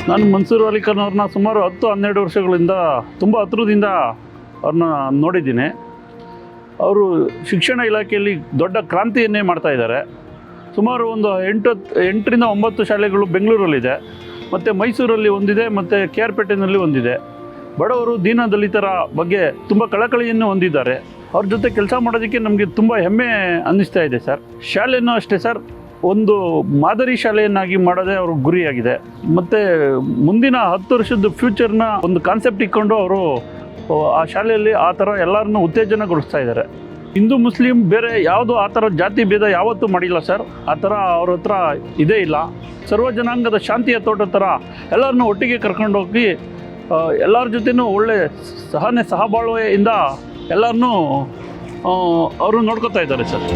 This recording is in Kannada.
ನಾನು ಮನ್ಸೂರ್ ಅಲಿ ಖಾನ್ ಅವ್ರನ್ನ ಸುಮಾರು 10-12 ವರ್ಷಗಳಿಂದ ತುಂಬ ಹತ್ರದಿಂದ ಅವ್ರನ್ನ ನೋಡಿದ್ದೀನಿ. ಅವರು ಶಿಕ್ಷಣ ಇಲಾಖೆಯಲ್ಲಿ ದೊಡ್ಡ ಕ್ರಾಂತಿಯನ್ನೇ ಮಾಡ್ತಾ ಇದ್ದಾರೆ. ಸುಮಾರು ಒಂದು 8ರಿಂದ 9 ಶಾಲೆಗಳು ಬೆಂಗಳೂರಲ್ಲಿದೆ, ಮತ್ತು ಮೈಸೂರಲ್ಲಿ ಒಂದಿದೆ, ಮತ್ತು ಕೆ ಆರ್ ಪೇಟೆನಲ್ಲಿ ಒಂದಿದೆ. ಬಡವರು ದೀನ ದಲಿತರ ಬಗ್ಗೆ ತುಂಬ ಕಳಕಳಿಯನ್ನು ಹೊಂದಿದ್ದಾರೆ. ಅವ್ರ ಜೊತೆ ಕೆಲಸ ಮಾಡೋದಕ್ಕೆ ನಮಗೆ ತುಂಬ ಹೆಮ್ಮೆ ಅನ್ನಿಸ್ತಾ ಇದೆ ಸರ್. ಶಾಲೆಯೂ ಅಷ್ಟೇ ಸರ್, ಒಂದು ಮಾದರಿ ಶಾಲೆಯನ್ನಾಗಿ ಮಾಡೋದೇ ಅವ್ರ ಗುರಿಯಾಗಿದೆ. ಮತ್ತು ಮುಂದಿನ 10 ವರ್ಷದ ಫ್ಯೂಚರ್ನ ಒಂದು ಕಾನ್ಸೆಪ್ಟ್ ಇಟ್ಕೊಂಡು ಅವರು ಆ ಶಾಲೆಯಲ್ಲಿ ಆ ಥರ ಎಲ್ಲರನ್ನೂ ಉತ್ತೇಜನಗೊಳಿಸ್ತಾ ಇದ್ದಾರೆ. ಹಿಂದೂ ಮುಸ್ಲಿಂ ಬೇರೆ ಯಾವುದೂ ಆ ಥರ ಜಾತಿ ಭೇದ ಯಾವತ್ತೂ ಮಾಡಿಲ್ಲ ಸರ್. ಆ ಥರ ಅವ್ರ ಹತ್ರ ಇದೇ ಇಲ್ಲ. ಸರ್ವ ಜನಾಂಗದ ಶಾಂತಿಯ ತೋಟ ಥರ ಎಲ್ಲರನ್ನೂ ಒಟ್ಟಿಗೆ ಕರ್ಕೊಂಡೋಗಿ ಎಲ್ಲರ ಜೊತೆನೂ ಒಳ್ಳೆ ಸಹಬಾಳ್ವೆಯಿಂದ ಎಲ್ಲರನ್ನೂ ಅವರು ನೋಡ್ಕೊತಾ ಇದ್ದಾರೆ ಸರ್.